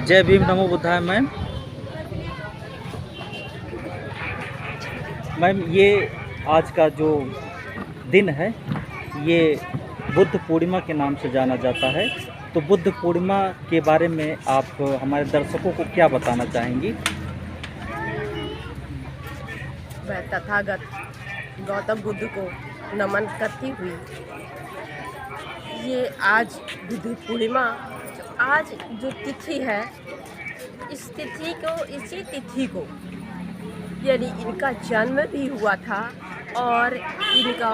जय भीम नमो बुद्धाय। मैम ये आज का जो दिन है ये बुद्ध पूर्णिमा के नाम से जाना जाता है। तो बुद्ध पूर्णिमा के बारे में आप हमारे दर्शकों को क्या बताना चाहेंगी? वह तथागत गौतम बुद्ध को नमन करती हुई ये आज बुद्ध पूर्णिमा आज जो तिथि है, इस तिथि को इसी तिथि को यानी इनका जन्म भी हुआ था और इनका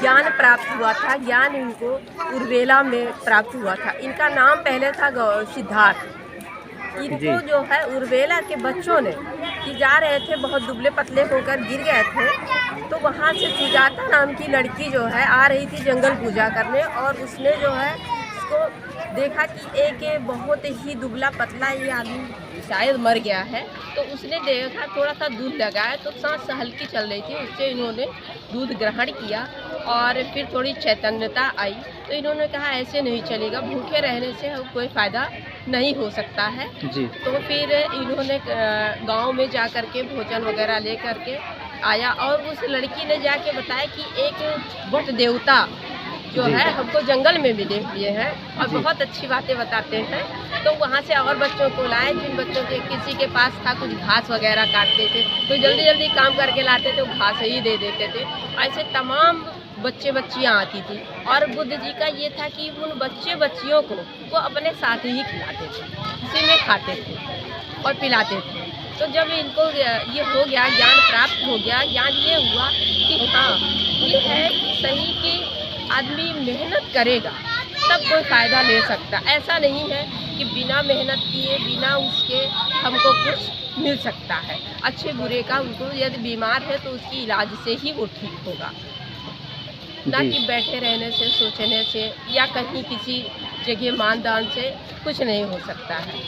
ज्ञान प्राप्त हुआ था। ज्ञान इनको उर्वेला में प्राप्त हुआ था। इनका नाम पहले था सिद्धार्थ। इनको जो है उर्वेला के बच्चों ने कि जा रहे थे, बहुत दुबले पतले होकर गिर गए थे, तो वहाँ से सुजाता नाम की लड़की जो है आ रही थी जंगल पूजा करने, और उसने जो है इसको देखा कि एक बहुत ही दुबला पतला ये आदमी शायद मर गया है। तो उसने देखा, थोड़ा सा दूध लगाया तो सांस हल्की चल रही थी, उससे इन्होंने दूध ग्रहण किया और फिर थोड़ी चैतन्यता आई। तो इन्होंने कहा ऐसे नहीं चलेगा, भूखे रहने से कोई फ़ायदा नहीं हो सकता है जी। तो फिर इन्होंने गांव में जा कर के भोजन वगैरह ले करके आया और उस लड़की ने जाके बताया कि एक वट देवता जो है हमको जंगल में मिले हुए हैं और बहुत अच्छी बातें बताते हैं। तो वहाँ से और बच्चों को लाए, जिन बच्चों के किसी के पास था कुछ घास वगैरह काटते थे तो जल्दी जल्दी काम करके लाते थे, वो घास ही दे देते थे। ऐसे तमाम बच्चे बच्चियाँ आती थी और बुद्ध जी का ये था कि उन बच्चे बच्चियों को वो अपने साथ ही खिलाते थे, उसी में खाते थे और पिलाते थे। तो जब इनको ये हो गया, ज्ञान प्राप्त हो गया, ज्ञान ये हुआ कि हाँ ये है सही कि आदमी मेहनत करेगा तब कोई फ़ायदा ले सकता। ऐसा नहीं है कि बिना मेहनत किए बिना उसके हमको कुछ मिल सकता है। अच्छे बुरे का उनको यदि बीमार है तो उसकी इलाज से ही वो ठीक होगा, ना कि बैठे रहने से, सोचने से या कहीं किसी जगह मानदान से कुछ नहीं हो सकता है।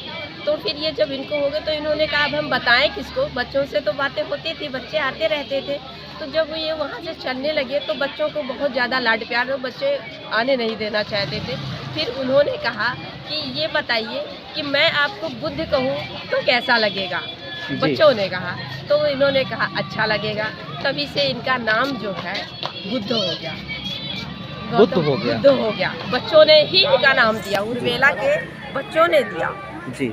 तो फिर ये जब इनको हो गए तो इन्होंने कहा अब हम बताएं किसको। बच्चों से तो बातें होती थी, बच्चे आते रहते थे। तो जब ये वहाँ से चलने लगे तो बच्चों को बहुत ज़्यादा लाड प्यार हो, बच्चे आने नहीं देना चाहते थे। फिर उन्होंने कहा कि ये बताइए कि मैं आपको बुद्ध कहूँ तो कैसा लगेगा? बच्चों ने कहा तो इन्होंने कहा अच्छा लगेगा। तभी से इनका नाम जो है बुद्ध हो गया, बुद्ध हो गया। बच्चों ने ही इनका नाम दिया, उर्वेला के बच्चों ने दिया जी।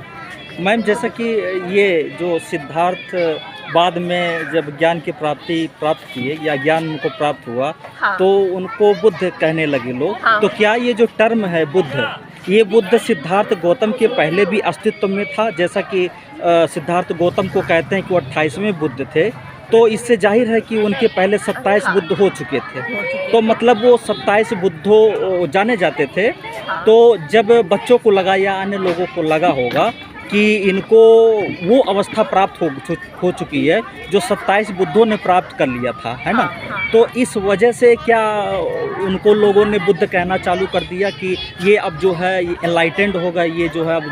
मैम जैसा कि ये जो सिद्धार्थ बाद में जब ज्ञान की प्राप्त किए या ज्ञान उनको प्राप्त हुआ हाँ। तो उनको बुद्ध कहने लगे लोग। हाँ। तो क्या ये जो टर्म है बुद्ध, ये बुद्ध सिद्धार्थ गौतम के पहले भी अस्तित्व में था? जैसा कि सिद्धार्थ गौतम को कहते हैं कि वो 28वें बुद्ध थे, तो इससे जाहिर है कि उनके पहले 27 हाँ। बुद्ध हो चुके थे। तो मतलब वो 27 बुद्धों जाने जाते थे। हाँ। तो जब बच्चों को लगा या अन्य लोगों को लगा होगा कि इनको वो अवस्था प्राप्त हो चुकी है जो 27 बुद्धों ने प्राप्त कर लिया था, है ना? हाँ। तो इस वजह से क्या उनको लोगों ने बुद्ध कहना चालू कर दिया कि ये अब जो है एनलाइटेंड हो गए, ये जो है अब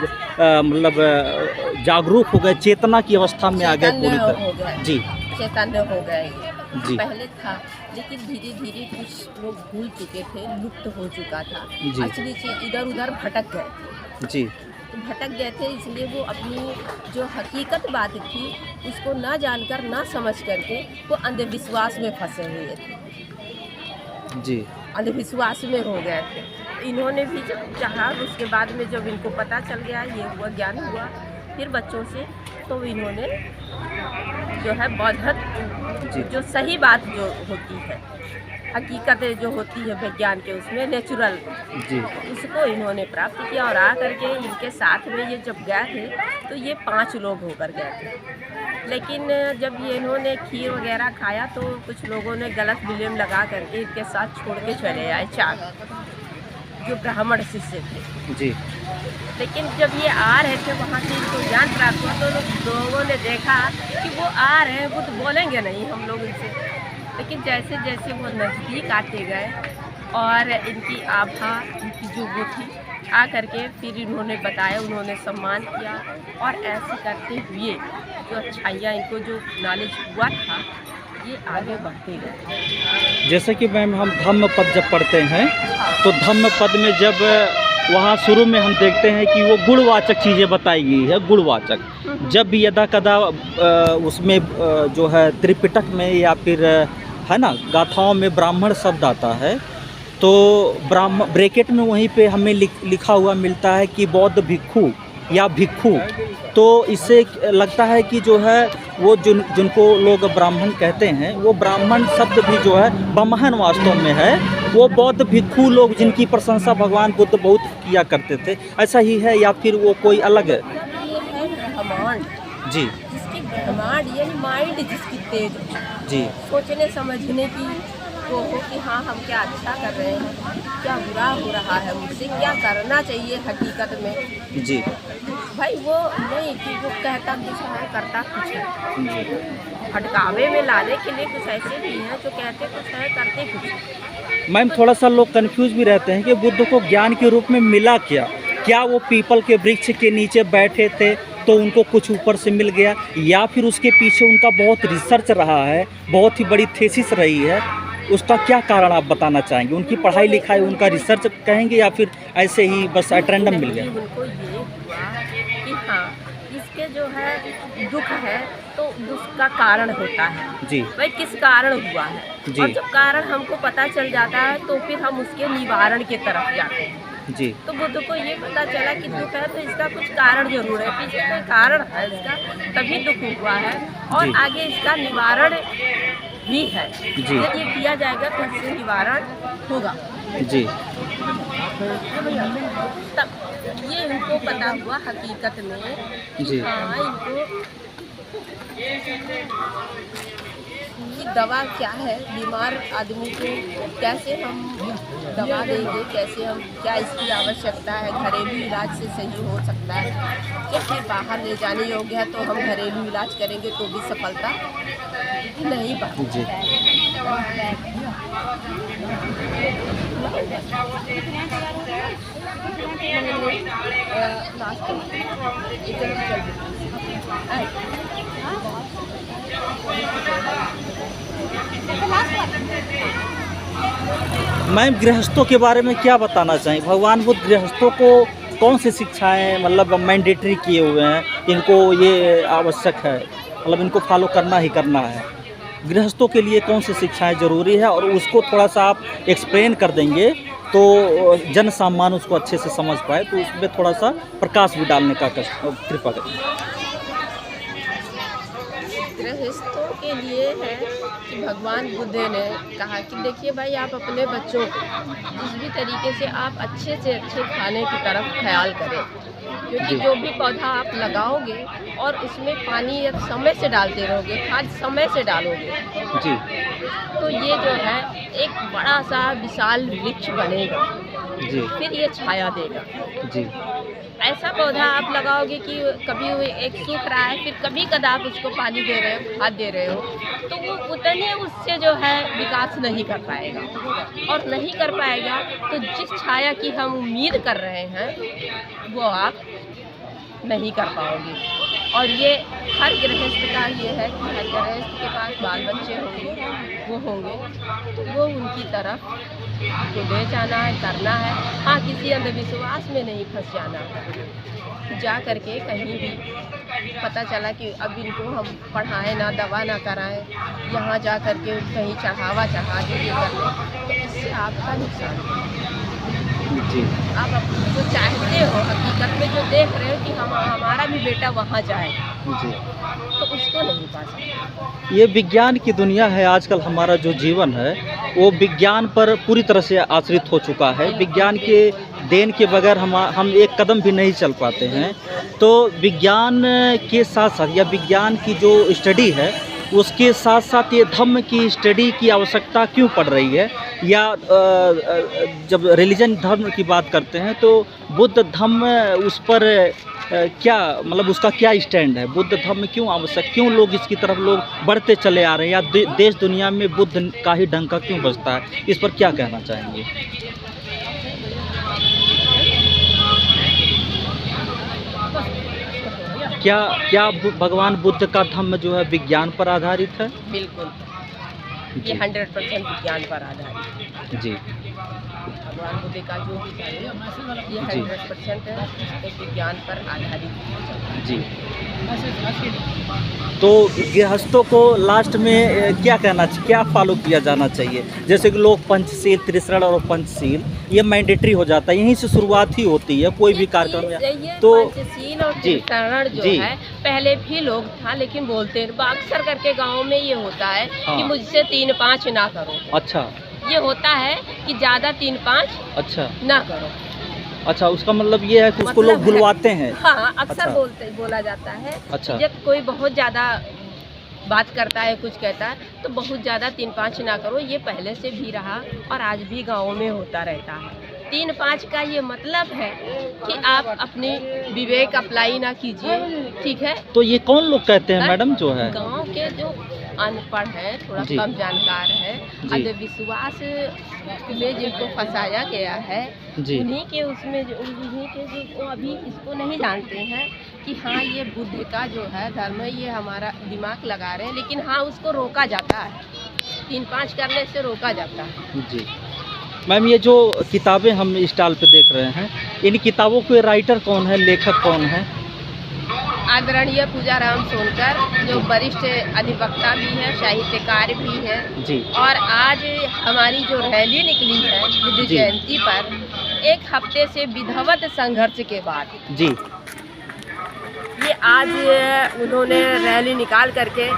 मतलब जागरूक हो गए, चेतना की अवस्था में आ गए पूरी तरह? जी, चैतन्य हो गए जी। पहले था लेकिन धीरे धीरे कुछ लोग भूल चुके थे, लुप्त हो चुका था। असली से इधर उधर भटक गए जी। तो भटक गए थे, इसलिए वो अपनी जो हकीकत बात थी उसको ना जानकर ना समझ करके वो अंधविश्वास में फंसे हुए थे जी। अंधविश्वास में हो गए थे। इन्होंने भी जब चाहा, उसके बाद में जब इनको पता चल गया, ये हुआ, ज्ञान हुआ फिर बच्चों से, तो इन्होंने जो है बौद्धत जो सही बात जो होती है, हकीकतें जो होती है विज्ञान के उसमें नेचुरल जी, उसको इन्होंने प्राप्त किया। और आ करके इनके साथ में ये जब गए थे तो ये 5 लोग होकर गए थे। लेकिन जब ये इन्होंने खीर वगैरह खाया तो कुछ लोगों ने गलत विलेम लगा करके इनके साथ छोड़ के चले आए 4 जो ब्राह्मण शिष्य थे जी। लेकिन जब ये आ रहे थे वहाँ से इनको ज्ञान प्राप्त हुआ तो लोगों ने देखा कि वो आ रहे हैं, वो तो बोलेंगे नहीं हम लोग इनसे। लेकिन जैसे जैसे वो नज़दीक आते गए और इनकी आभा, इनकी जो वो थी, आ करके फिर इन्होंने बताया, उन्होंने सम्मान किया और ऐसे करते हुए जो अच्छाइयाँ इनको जो नॉलेज हुआ था ये आगे बढ़ते गए। जैसे कि मैम हम धम्म पद जब पढ़ते हैं हाँ। तो धम्म पद में जब वहाँ शुरू में हम देखते हैं कि वो गुणवाचक चीज़ें बताई गई है, गुणवाचक। जब भी यदा कदा उसमें जो है त्रिपिटक में या फिर है ना गाथाओं में ब्राह्मण शब्द आता है तो ब्रैकेट में वहीं पे हमें लिखा हुआ मिलता है कि बौद्ध भिक्षु या भिक्षु। तो इससे लगता है कि जो है वो जिनको लोग ब्राह्मण कहते हैं वो ब्राह्मण शब्द भी जो है बमहन वास्तव में है वो बौद्ध भिक्षु लोग जिनकी प्रशंसा भगवान बुद्ध बहुत किया करते थे, ऐसा ही है या फिर वो कोई अलग है? ये है ब्रह्मांड जी जिसकी ब्रह्मांड यानी माइंड जिसकी तेज हो, जी सोचने समझने की वो हो कि हाँ हम क्या अच्छा कर रहे हैं, क्या बुरा हो रहा है मुझसे, क्या करना चाहिए हकीकत में। जी भाई वो नहीं कि वो कहता कुछ है करता कुछ है, जी भटकावे में लाने के लिए कुछ ऐसे भी हैं जो कहते कुछ है करते कुछ है। मैम थोड़ा सा लोग कंफ्यूज भी रहते हैं कि बुद्ध को ज्ञान के रूप में मिला क्या? क्या वो पीपल के वृक्ष के नीचे बैठे थे तो उनको कुछ ऊपर से मिल गया, या फिर उसके पीछे उनका बहुत रिसर्च रहा है, बहुत ही बड़ी थीसिस रही है? उसका क्या कारण आप बताना चाहेंगे? उनकी पढ़ाई लिखाई, उनका रिसर्च कहेंगे या फिर ऐसे ही बस एट्रेंडम मिल गया? उनको ये हुआ कि हाँ इसके जो है दुख है तो दुख का कारण होता है जी भाई किस कारण हुआ है, जी। और जब कारण हमको पता चल जाता है तो फिर हम उसके निवारण के तरफ जाते हैं। जी तो बुद्ध को ये पता चला कि दुख है तो इसका कुछ कारण जरूर है, पीछे कोई कारण है इसका तभी दुख हुआ है और जी। आगे इसका निवारण भी है। जी। यदि ये किया जाएगा तो इससे निवारण होगा। जी तब ये इनको पता हुआ हकीकत में जी हाँ इनको कि दवा क्या है, बीमार आदमी को कैसे हम दवा देंगे, कैसे हम क्या इसकी आवश्यकता है, घरेलू इलाज से सही हो सकता है या फिर बाहर ले जाने योग्य है तो हम घरेलू इलाज करेंगे तो भी सफलता नहीं पाएंगे। जी मैम गृहस्थों के बारे में क्या बताना चाहिए? भगवान बुद्ध गृहस्थों को कौन सी शिक्षाएं मतलब मैंडेटरी किए हुए हैं, इनको ये आवश्यक है, मतलब इनको फॉलो करना ही करना है? गृहस्थों के लिए कौन सी शिक्षाएं ज़रूरी है और उसको थोड़ा सा आप एक्सप्लेन कर देंगे तो जन सामान्य उसको अच्छे से समझ पाए, तो उसमें थोड़ा सा प्रकाश भी डालने का कृपा करें। गृहस्थों के लिए है कि भगवान बुद्ध ने कहा कि देखिए भाई आप अपने बच्चों को जिस भी तरीके से आप अच्छे से अच्छे खाने की तरफ ख्याल करें, क्योंकि जो भी पौधा आप लगाओगे और उसमें पानी एक समय से डालते रहोगे, खाद समय से डालोगे जी तो ये जो है एक बड़ा सा विशाल वृक्ष बनेगा, जी फिर ये छाया देगा। जी ऐसा पौधा आप लगाओगे कि कभी वो एक सूख रहा है फिर कभी कदा आप उसको पानी दे रहे हो, खाद दे रहे हो, तो वो उतने उससे जो है विकास नहीं कर पाएगा, और नहीं कर पाएगा तो जिस छाया की हम उम्मीद कर रहे हैं वो आप नहीं कर पाओगे। और ये हर गृहस्थ का ये है कि हर गृहस्थ के पास बाल बच्चे होंगे, वो होंगे तो वो उनकी तरफ को ले जाना है, करना है। हाँ किसी अंधविश्वास में नहीं फंस जाना है। जा करके कहीं भी पता चला कि अब इनको हम पढ़ाएं ना, दवा ना कराएं, यहाँ जा करके कहीं चढ़ावा चढ़ा के ये कर लें तो इससे आपका नुकसान है। जी आप जो चाहते हो हकीकत में जो देख रहे हो कि हमारा भी बेटा वहाँ जाए जी तो उसको नहीं पा सकते। ये विज्ञान की दुनिया है, आजकल हमारा जो जीवन है वो विज्ञान पर पूरी तरह से आश्रित हो चुका है। विज्ञान के देन के बगैर हम एक कदम भी नहीं चल पाते हैं। तो विज्ञान के साथ साथ या विज्ञान की जो स्टडी है उसके साथ साथ ये धम्म की स्टडी की आवश्यकता क्यों पड़ रही है? या जब रिलीजन धर्म की बात करते हैं तो बुद्ध धम्म उस पर क्या मतलब उसका क्या स्टैंड है? बुद्ध धम्म क्यों आवश्यक, क्यों लोग इसकी तरफ लोग बढ़ते चले आ रहे हैं, या देश दुनिया में बुद्ध का ही डंका क्यों बजता है? इस पर क्या कहना चाहेंगे? क्या भगवान बुद्ध का धम्म जो है विज्ञान पर आधारित है? बिल्कुल ये 100% विज्ञान पर आधारित है। जी भगवान बुद्ध का जो भी है ये जी। 100% एक विज्ञान पर आधारित है। जी। तो गृहस्थों को लास्ट में क्या कहना चाहिए, क्या फॉलो किया जाना चाहिए? जैसे कि लोग पंचशील, त्रिशरण और पंचशील ये मैंडेटरी हो जाता है, यहीं से शुरुआत ही होती है कोई भी कार्यक्रम ये तो पंचशील और जी, त्रिशरण जो जी। है पहले भी लोग था, लेकिन बोलते अक्सर करके गाँव में ये होता है हाँ। कि मुझसे 3-5 ना करो। अच्छा ये होता है कि ज़्यादा 3-5 अच्छा ना करो। अच्छा, उसका मतलब ये है कि उसको मतलब लोग है- बुलवाते हैं। हाँ, अक्सर अच्छा। बोला जाता है अच्छा। कि जब कोई बहुत ज़्यादा बात करता है, कुछ कहता है, तो बहुत ज़्यादा 3-5 ना करो। ये पहले से भी रहा और आज भी गाँव में होता रहता है। 3-5 का ये मतलब है कि आप अपने विवेक अप्लाई ना कीजिए, ठीक है? तो ये कौन लोग कहते हैं मैडम जो है? गांव के जो अनपढ़ है, थोड़ा जी। कम जानकार है, जी। अंधविश्वास में जिनको फंसाया गया है, जी। उन्हीं के जो अभी इसको नहीं जानते हैं कि हाँ ये बुद्ध का जो है धर्म है, ये हमारा दिमाग लगा रहे हैं, लेकिन हाँ उसको रोका जाता है, 3-5 करने से रोका जाता है। जी मैम, ये जो किताबें हम स्टॉल पे देख रहे हैं, इन किताबों के राइटर कौन है, लेखक कौन है? आदरणीय पूजाराम सोनकर, जो वरिष्ठ अधिवक्ता भी है, साहित्यकार भी है। जी और आज हमारी जो रैली निकली है बुद्ध जी। जयंती पर, 1 हफ्ते से विधिवत संघर्ष के बाद जी ये आज उन्होंने रैली निकाल करके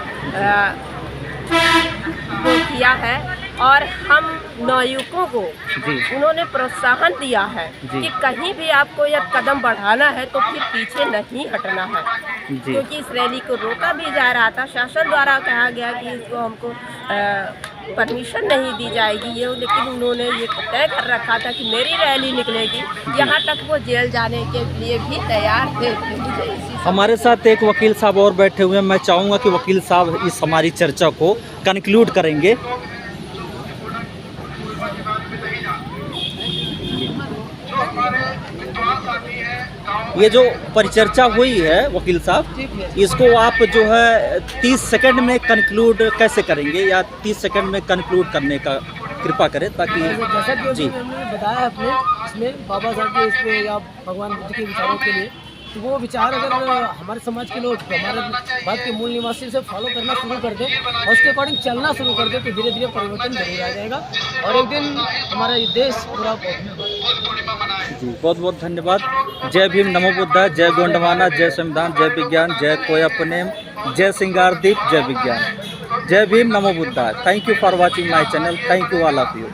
वो किया है और हम नवयुवकों को जी उन्होंने प्रोत्साहन दिया है जी। कि कहीं भी आपको यह कदम बढ़ाना है तो फिर पीछे नहीं हटना है, जी क्योंकि इस रैली को रोका भी जा रहा था। शासन द्वारा कहा गया कि इसको हमको परमिशन नहीं दी जाएगी ये, लेकिन उन्होंने ये तय कर रखा था कि मेरी रैली निकलेगी। यहाँ तक वो जेल जाने के लिए भी तैयार थे। मुझे इसी हमारे साथ एक वकील साहब और बैठे हुए हैं, मैं चाहूँगा कि वकील साहब इस हमारी चर्चा को कंक्लूड करेंगे। ये जो परिचर्चा हुई है वकील साहब, इसको आप जो है 30 सेकंड में कंक्लूड कैसे करेंगे, या 30 सेकंड में कंक्लूड करने का कृपा करें ताकि जैसा कि जी हमने बताया अपने इसमें बाबा साहब के इसमें या भगवान बुद्ध के विचारों के लिए, तो वो विचार अगर हमारे समाज के लोग हमारे बात के मूल निवासी से फॉलो करना शुरू कर दें और उसके अकॉर्डिंग चलना शुरू कर दें तो धीरे धीरे परिवर्तन जरूर आ जाएगा और एक दिन हमारा ये देश पूरा जी। बहुत बहुत धन्यवाद। जय भीम, नमो बुद्धा, जय गोंडवाना, जय संविधान, जय विज्ञान, जय कोयपनेम, जय सिंगारदीप, जय विज्ञान। जय भीम, नमो Buddha. Thank you for watching my channel. Thank you all of you.